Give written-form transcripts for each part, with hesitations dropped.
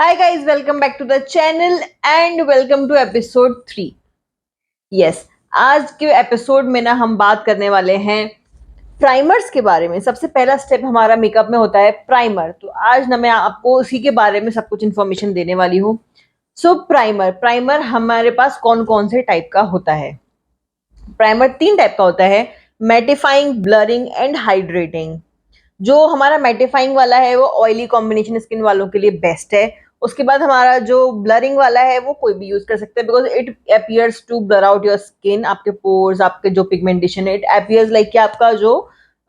Hi guys, welcome back to the channel and welcome to episode 3. Yes, आज के episode में ना हम बात करने वाले हैं प्राइमर्स के बारे में। सबसे पहला स्टेप हमारा मेकअप में होता है प्राइमर। तो आज ना मैं आपको उसी के बारे में सब कुछ इन्फॉर्मेशन देने वाली हूँ। प्राइमर प्राइमर हमारे पास कौन कौन से टाइप का होता है। प्राइमर 3 टाइप का होता है, मैटिफाइंग, ब्लरिंग एंड हाइड्रेटिंग। जो हमारा मैटिफाइंग वाला है वो ऑयली कॉम्बिनेशन स्किन वालों के लिए बेस्ट है। उसके बाद हमारा जो ब्लरिंग वाला है वो कोई भी यूज कर सकता है, because it appears to blur out your skin. आपके पोर्स, आपके जो पिगमेंटेशन है, इट अपीयर्स लाइक कि आपका जो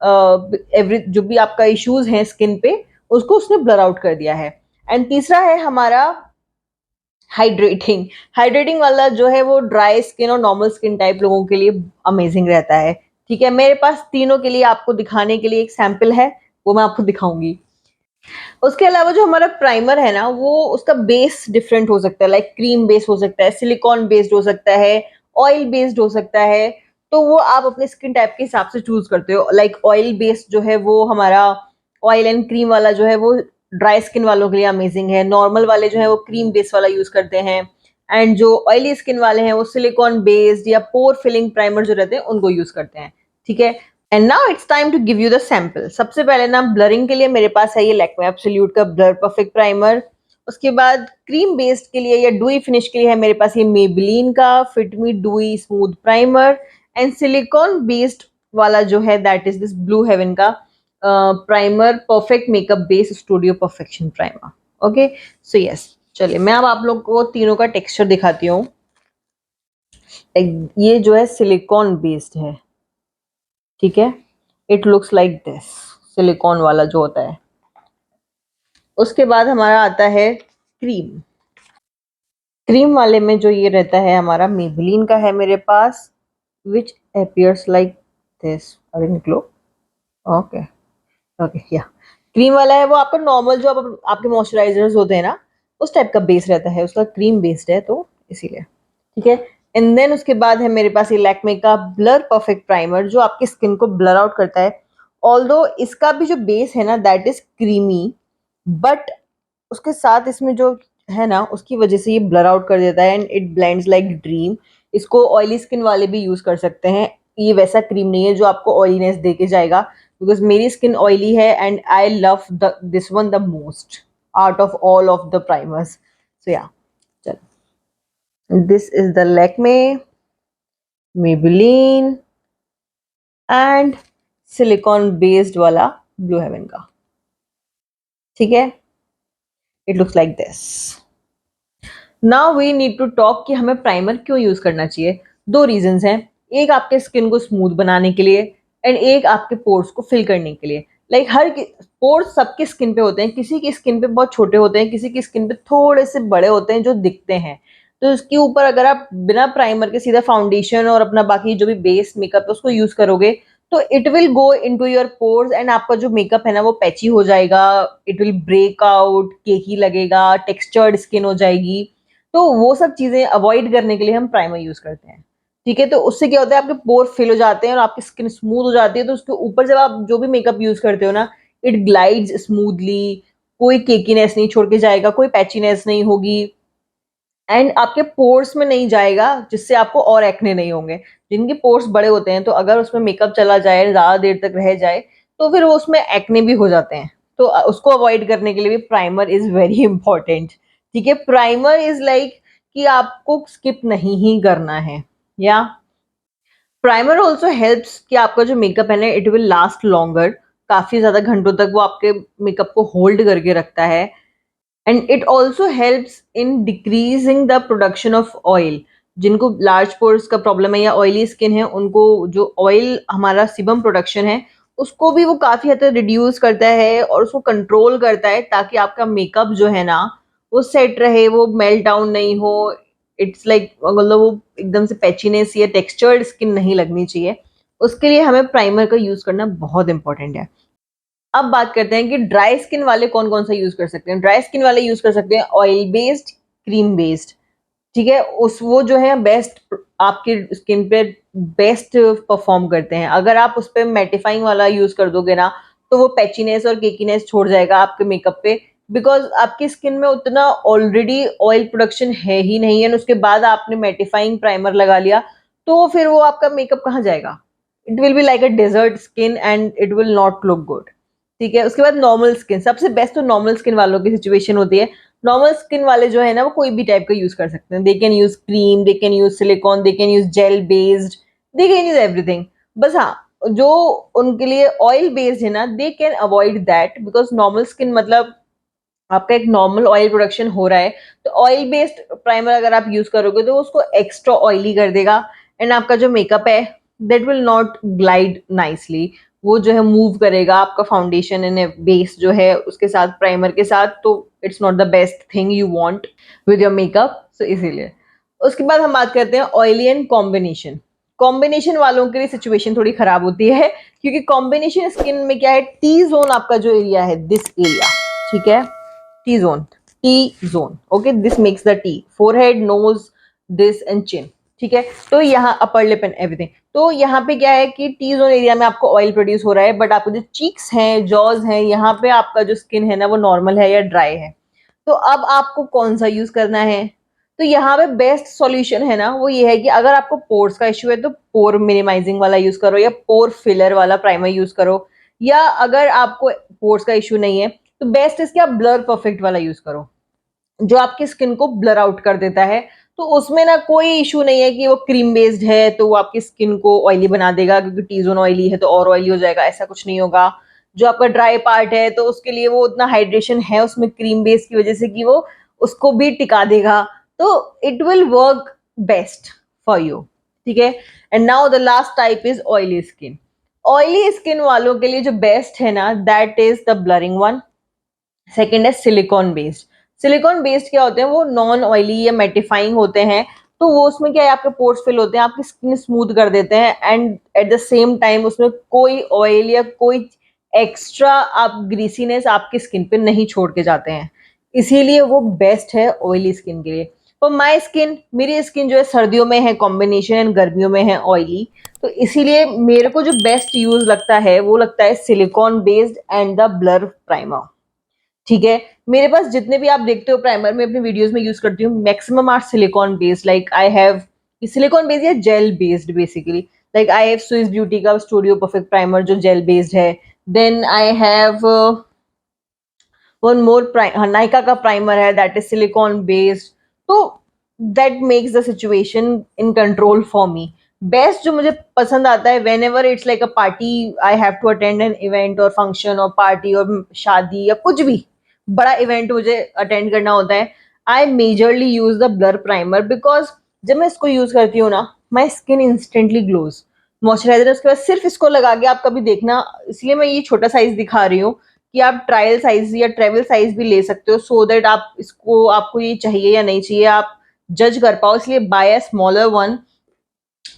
एवरी जो भी आपका इश्यूज हैं स्किन पे, उसको उसने ब्लर आउट कर दिया है। एंड तीसरा है हमारा हाइड्रेटिंग। हाइड्रेटिंग वाला जो है वो ड्राई स्किन और नॉर्मल स्किन टाइप लोगों के लिए अमेजिंग रहता है। ठीक है, मेरे पास तीनों के लिए आपको दिखाने के लिए एक सैंपल है, वो मैं आपको दिखाऊंगी। उसके अलावा जो हमारा प्राइमर है ना, वो उसका बेस डिफरेंट हो सकता है, लाइक क्रीम बेस हो सकता है, सिलिकॉन बेस्ड हो सकता है, ऑयल बेस्ड हो सकता है। तो वो आप अपने स्किन टाइप के हिसाब से चूज करते हो। लाइक ऑयल बेस्ड जो है वो हमारा ऑयल एंड क्रीम वाला जो है वो ड्राई स्किन वालों के लिए अमेजिंग है। नॉर्मल वाले जो है वो क्रीम बेस वाला यूज करते हैं। एंड जो ऑयली स्किन वाले हैं वो सिलिकॉन बेस्ड या पोर फिलिंग प्राइमर जो रहते हैं उनको यूज करते हैं। ठीक है, and now it's time to give you the sample. सबसे पहले ना ब्लरिंग के लिए मेरे पास है ये लैक्मे एब्सोल्यूट का ब्लर परफेक्ट प्राइमर। उसके बाद क्रीम बेस्ड के लिए या डुई फिनिश के लिए है मेरे पास ये मेबेलिन का fit me dewy smooth primer. And silicone based वाला जो है that is this blue heaven का primer perfect makeup base studio perfection primer. Okay, so yes, चलिए मैं अब आप लोग को तीनों का टेक्सचर दिखाती हूँ। ये जो है सिलिकॉन बेस्ड है। ठीक है, it looks like this, silicon वाला जो होता है। उसके बाद हमारा आता है क्रीम। क्रीम वाले में जो ये रहता है हमारा मेबेलिन का है मेरे पास, विच अपीयर्स लाइक दिस। अरे निकलो। ओके, ओके, या क्रीम वाला है वो आपका नॉर्मल जो आपके मॉइस्चराइजर्स होते हैं ना, उस टाइप का बेस रहता है, उसका क्रीम बेस्ड है तो इसीलिए। ठीक है, एंड देन उसके बाद है मेरे पास ये लैक्मे का ब्लर परफेक्ट प्राइमर जो आपकी स्किन को ब्लर आउट करता है। ऑल्दो इसका भी जो बेस है ना दैट इज क्रीमी, बट उसके साथ इसमें जो है ना उसकी वजह से ये ब्लर आउट कर देता है and it blends like dream. इसको ऑयली स्किन वाले भी यूज कर सकते हैं। ये वैसा क्रीम नहीं है जो आपको ऑयलीनेस दे के जाएगा, बिकॉज मेरी स्किन ऑयली है and I love this one the most out of all of the primers. So yeah, चलो, this is the Lakme Maybelline and silicone based वाला ब्लू हेवन का। ठीक है, it looks like this. Now we need to talk कि हमें primer क्यों use करना चाहिए। दो रीजंस हैं, एक आपके स्किन को स्मूथ बनाने के लिए एंड एक आपके पोर्स को फिल करने के लिए। लाइक हर पोर्स सबके स्किन पे होते हैं, किसी की स्किन पे बहुत छोटे होते हैं, किसी की स्किन पे थोड़े से बड़े होते हैं जो दिखते हैं। तो इसके ऊपर अगर आप बिना प्राइमर के सीधा फाउंडेशन और अपना बाकी जो भी बेस मेकअप है उसको यूज करोगे तो it will go into your pores and आपका जो मेकअप है ना वो पैची हो जाएगा, इट विल ब्रेक आउट, केकी लगेगा, टेक्सचर्ड स्किन हो जाएगी। तो वो सब चीजें अवॉइड करने के लिए हम प्राइमर यूज करते हैं। ठीक है, तो उससे क्या होता है आपके पोर फिल हो जाते हैं और आपकी स्किन स्मूथ हो जाती है। तो उसके ऊपर जब आप जो भी मेकअप यूज करते हो ना, इट ग्लाइड्स स्मूथली, कोई केकीनेस नहीं छोड़ के जाएगा, कोई पैचीनेस नहीं होगी एंड आपके पोर्स में नहीं जाएगा, जिससे आपको और एक्ने नहीं होंगे। जिनके पोर्स बड़े होते हैं तो अगर उसमें मेकअप चला जाए, ज्यादा देर तक रह जाए, तो फिर वो उसमें एक्ने भी हो जाते हैं। तो उसको अवॉइड करने के लिए भी प्राइमर इज वेरी इंपॉर्टेंट। ठीक है, प्राइमर इज लाइक कि आपको स्किप नहीं ही करना है। या प्राइमर ऑल्सो हेल्प्स कि आपका जो मेकअप है ना इट विल लास्ट लॉन्गर, काफी ज्यादा घंटों तक वो आपके मेकअप को होल्ड करके रखता है। And it also helps in decreasing the production of oil. जिनको लार्ज पोर्स का प्रॉब्लम है या ऑयली स्किन है, उनको जो ऑयल हमारा सीबम प्रोडक्शन है उसको भी वो काफी हद तक रिड्यूस करता है और उसको कंट्रोल करता है, ताकि आपका मेकअप जो है ना वो सेट रहे, वो मेल्ट डाउन नहीं हो। इट्स लाइक मतलब वो एकदम से पैचीनेस या टेक्सचर्ड स्किन नहीं लगनी चाहिए। उसके लिए हमें प्राइमर का यूज करना बहुत इंपॉर्टेंट है। अब बात करते हैं कि ड्राई स्किन वाले कौन कौन सा यूज कर सकते हैं। ड्राई स्किन वाले यूज कर सकते हैं ऑयल बेस्ड, क्रीम बेस्ड। ठीक है, उस वो जो है बेस्ट आपकी स्किन पे बेस्ट परफॉर्म करते हैं। अगर आप उस पर मेटिफाइंग वाला यूज कर दोगे ना तो वो पैचीनेस और केकीनेस छोड़ जाएगा आपके मेकअप पे, बिकॉज आपकी स्किन में उतना ऑलरेडी ऑयल प्रोडक्शन है ही नहीं है, उसके बाद आपने मेटिफाइंग प्राइमर लगा लिया तो फिर वो आपका मेकअप कहाँ जाएगा? It will be like a desert skin and it will not look good. ठीक है, उसके बाद नॉर्मल स्किन, सबसे बेस्ट तो नॉर्मल स्किन वालों की सिचुएशन होती है। नॉर्मल स्किन वाले जो है ना वो कोई भी टाइप का यूज कर सकते हैं, they can use cream, they can use silicon, they can use gel based, they can use everything. बस हाँ, जो उनके लिए ऑयल बेस्ड है ना they can avoid that, because normal skin मतलब आपका एक नॉर्मल ऑयल प्रोडक्शन हो रहा है, तो ऑयल बेस्ड प्राइमर अगर आप यूज करोगे तो उसको एक्स्ट्रा ऑयली कर देगा एंड आपका जो मेकअप है that will not glide nicely. वो जो है मूव करेगा आपका फाउंडेशन एंड बेस जो है उसके साथ, प्राइमर के साथ, तो it's not the best thing you want with your makeup, so इसीलिए। उसके बाद हम बात करते हैं ऑयली एंड कॉम्बिनेशन। कॉम्बिनेशन वालों के लिए सिचुएशन थोड़ी खराब होती है, क्योंकि कॉम्बिनेशन स्किन में क्या है, टी जोन आपका जो एरिया है, दिस एरिया, ठीक है, T zone, T zone. Okay, this makes the T. Forehead, nose, this and chin. ठीक है, तो यहाँ अपर लिप एंड एवरीथिंग, तो यहाँ पे क्या है कि टी जोन एरिया में आपको ऑयल प्रोड्यूस हो रहा है, बट आपको जो चीक्स हैं, जॉज हैं, यहाँ पे आपका जो स्किन है ना वो नॉर्मल है या ड्राई है। तो अब आपको कौन सा यूज करना है? तो यहाँ पे बेस्ट सॉल्यूशन है ना वो ये है कि अगर आपको पोर्स का इश्यू है तो पोर मिनिमाइजिंग वाला यूज करो या पोर फिलर वाला प्राइमर यूज करो, या अगर आपको पोर्स का इश्यू नहीं है तो बेस्ट इसके आप ब्लर परफेक्ट वाला यूज करो, जो आपकी स्किन को ब्लर आउट कर देता है। तो उसमें ना कोई इशू नहीं है कि वो क्रीम बेस्ड है तो वो आपकी स्किन को ऑयली बना देगा, क्योंकि टी जोन ऑयली है तो और ऑयली हो जाएगा, ऐसा कुछ नहीं होगा। जो आपका ड्राई पार्ट है तो उसके लिए वो उतना हाइड्रेशन है उसमें क्रीम बेस की वजह से कि वो उसको भी टिका देगा, तो it will work best for you. ठीक है, and now the last type is oily skin. Oily skin वालों के लिए जो बेस्ट है ना that is the blurring one. Second है सिलिकॉन बेस्ड। सिलिकॉन बेस्ड क्या होते हैं, वो नॉन ऑयली या मेटिफाइंग होते हैं, तो वो उसमें क्या है आपके पोर्स फिल होते हैं, आपकी स्किन स्मूथ कर देते हैं and at the same time उसमें कोई ऑयल या कोई एक्स्ट्रा आप ग्रीसीनेस आपकी स्किन पे नहीं छोड़ के जाते हैं, इसीलिए वो बेस्ट है ऑयली स्किन के लिए। और माई स्किन, मेरी स्किन जो है सर्दियों में है कॉम्बिनेशन एंड गर्मियों में है ऑयली, तो इसीलिए मेरे को जो बेस्ट यूज लगता है वो लगता है silicon based and the blur primer. ठीक है, मेरे पास जितने भी आप देखते हो प्राइमर में अपनी वीडियोस में यूज करती हूँ, maximum are silicone based, like I have silicone based या gel based basically. Like I have Swiss beauty का स्टूडियो परफेक्ट प्राइमर जो जेल बेस्ड है, then I have one more Nykaa का प्राइमर है दैट इज सिलिकॉन बेस्ड, तो that makes the situation in control for me. Best जो मुझे पसंद आता है whenever it's like a party, I have to attend an event और function और पार्टी और शादी या कुछ भी बड़ा इवेंट मुझे अटेंड करना होता है, I majorly use the blur primer, because जब मैं इसको यूज करती हूँ ना my skin instantly glows. Moisturiser उसके बाद सिर्फ इसको लगा के आप कभी देखना, इसलिए मैं ये छोटा साइज दिखा रही हूँ कि आप ट्रायल साइज या ट्रेवल साइज भी ले सकते हो, सो दैट आप इसको, आपको ये चाहिए या नहीं चाहिए आप जज कर पाओ, इसलिए बाय अ स्मॉलर वन।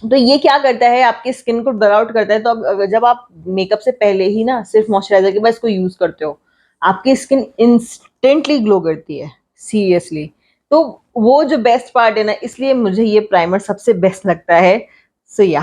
तो ये क्या करता है आपकी स्किन को ब्लर आउट करता है, तो अब जब आप मेकअप से पहले ही ना सिर्फ मॉइस्चराइजर के बाद इसको यूज करते हो, आपकी स्किन इंस्टेंटली ग्लो करती है, सीरियसली। तो वो जो बेस्ट पार्ट है ना, इसलिए मुझे ये प्राइमर सबसे बेस्ट लगता है। सो या,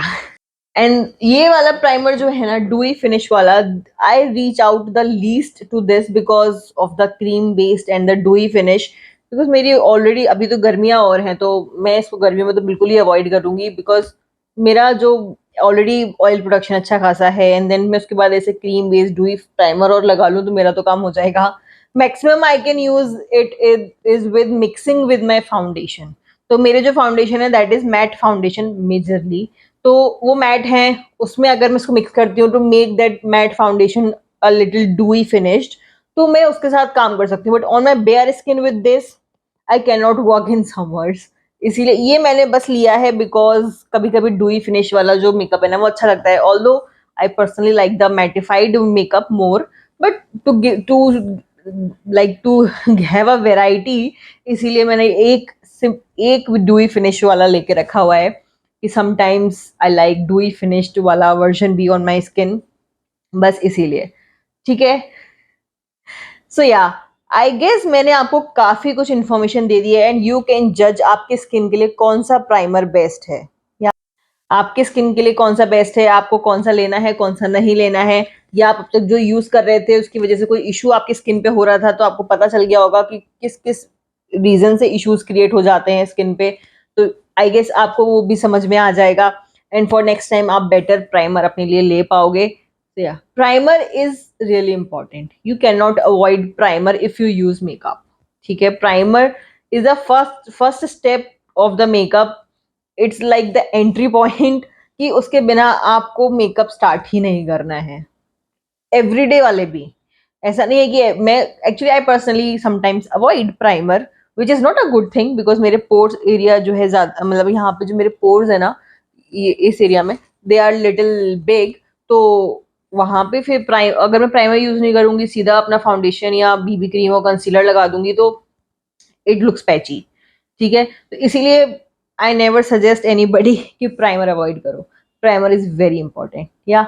एंड ये वाला प्राइमर जो है ना डूई फिनिश वाला, I reach out the least to this because of the cream based and the dewy finish, because मेरी ऑलरेडी अभी तो गर्मियां और हैं तो मैं इसको गर्मियों में तो बिल्कुल ही अवॉइड करूंगी, बिकॉज मेरा जो ऑलरेडी ऑयल प्रोडक्शन अच्छा खासा है एंड देन मैं उसके बाद ऐसे क्रीम बेस्ड डूई प्राइमर और लगा लूँ तो मेरा तो काम हो जाएगा। Maximum I can use it is with mixing with my foundation. तो मेरे जो फाउंडेशन है that is matte foundation majorly, तो वो मैट है, उसमें अगर मैं इसको मिक्स करती हूँ to make that matte foundation a little dewy finished, तो मैं उसके साथ काम कर सकती हूँ, but on my bare skin with this I can not work in summers. इसीलिए ये मैंने बस लिया है बिकॉज कभी कभी डूई फिनिश वाला जो मेकअप है ना वो अच्छा लगता है, although I personally like the mattified makeup more, but to like to have a variety, इसीलिए मैंने एक डूई फिनिश वाला लेके रखा हुआ है कि sometimes I like dewy finished वाला version be on my skin, बस इसीलिए। ठीक है, सो या, आई गेस मैंने आपको काफी कुछ इन्फॉर्मेशन दे दी है एंड यू कैन जज आपके स्किन के लिए कौन सा प्राइमर बेस्ट है। आपके स्किन के लिए कौन सा बेस्ट है, आपको कौन सा लेना है, कौन सा नहीं लेना है, या आप अब तक जो यूज कर रहे थे उसकी वजह से कोई इशू आपकी स्किन पे हो रहा था, तो आपको पता चल गया होगा कि किस किस रीजन से इश्यूज क्रिएट हो जाते हैं स्किन पे। तो आई गेस आपको वो भी समझ में आ जाएगा, एंड फॉर नेक्स्ट टाइम आप बेटर प्राइमर अपने लिए ले पाओगे। तो या primer is really important, you can not avoid primer if you use makeup. ठीक है, primer is the first first step of the makeup. It's like the entry point, कि उसके बिना आपको मेकअप स्टार्ट ही नहीं करना है। एवरीडे वाले भी, ऐसा नहीं है कि मैं actually I personally sometimes avoid primer, which is not a good thing, because मेरे पोर्स एरिया जो है ज्यादा, मतलब यहाँ पे जो मेरे पोर्स है ना, ये इस एरिया में दे आर लिटिल बिग। तो वहां पे फिर अगर मैं प्राइमर यूज नहीं करूंगी, सीधा अपना फाउंडेशन या बीबी क्रीम और कंसीलर लगा दूंगी, तो इट लुक्स पैची। ठीक है, तो इसीलिए आई नेवर सजेस्ट एनीबडी कि प्राइमर अवॉइड करो। Primer is very important. या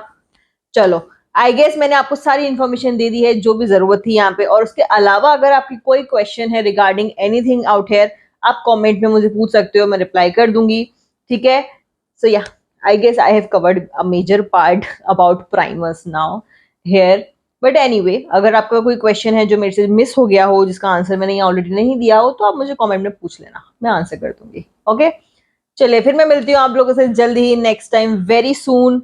चलो, आई गेस मैंने आपको सारी इन्फॉर्मेशन दे दी है जो भी जरूरत थी यहाँ पे, और उसके अलावा अगर आपकी कोई क्वेश्चन है रिगार्डिंग एनीथिंग आउट हेयर, आप कमेंट में मुझे पूछ सकते हो, मैं रिप्लाई कर दूंगी। ठीक है, सो या I guess I have covered a major part about primers now here. But anyway, अगर आपका कोई क्वेश्चन है जो मेरे से मिस हो गया हो, जिसका आंसर मैंने ऑलरेडी नहीं दिया हो, तो आप मुझे कमेंट में पूछ लेना, मैं आंसर कर दूंगी। ओके, चलिए फिर मैं मिलती हूँ आप लोगों से जल्दी ही, next time, very soon.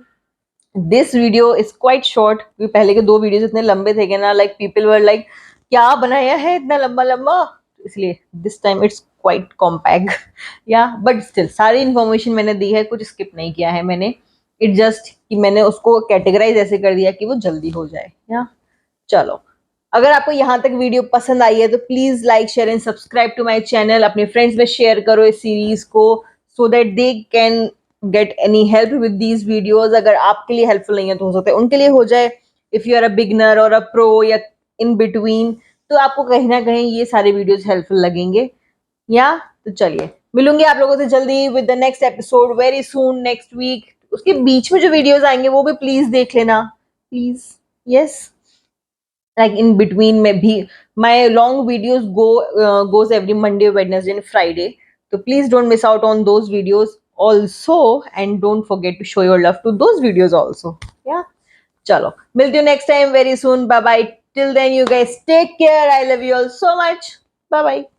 This video is quite short, क्योंकि पहले के दो वीडियोस इतने लंबे थे ना, लाइक पीपल वर लाइक क्या बनाया है इतना लंबा लंबा, इसलिए this time it's quite compact. या बट स्टिल सारी इन्फॉर्मेशन मैंने दी है, कुछ स्किप नहीं किया है मैंने। इट जस्ट कि मैंने उसको कैटेगराइज ऐसे कर दिया कि वो जल्दी हो जाए। या चलो, अगर आपको यहाँ तक वीडियो पसंद आई है तो please like share and subscribe to my channel, अपने फ्रेंड्स में शेयर करो इस सीरीज को, so that they can get any help with these videos. अगर आपके लिए हेल्पफुल नहीं है तो हो सकता है उनके लिए हो जाए। If you are a beginner और अ प्रो या इन बिटवीन, तो आपको कहीं ना कहीं ये सारे वीडियोज हेल्पफुल लगेंगे। या तो चलिए, मिलूंगी आप लोगों से जल्दी with the next episode very soon next week. उसके बीच में जो वीडियोज आएंगे वो भी प्लीज देख लेना, please. Yes, like in between में भी my long videos goes every Monday, Wednesday and Friday, so please don't miss out on those videos also, and don't forget to show your love to those videos also. Yeah, chalo, मिलती हूँ next time very soon. Bye bye, till then you guys take care, I love you all so much. Bye bye.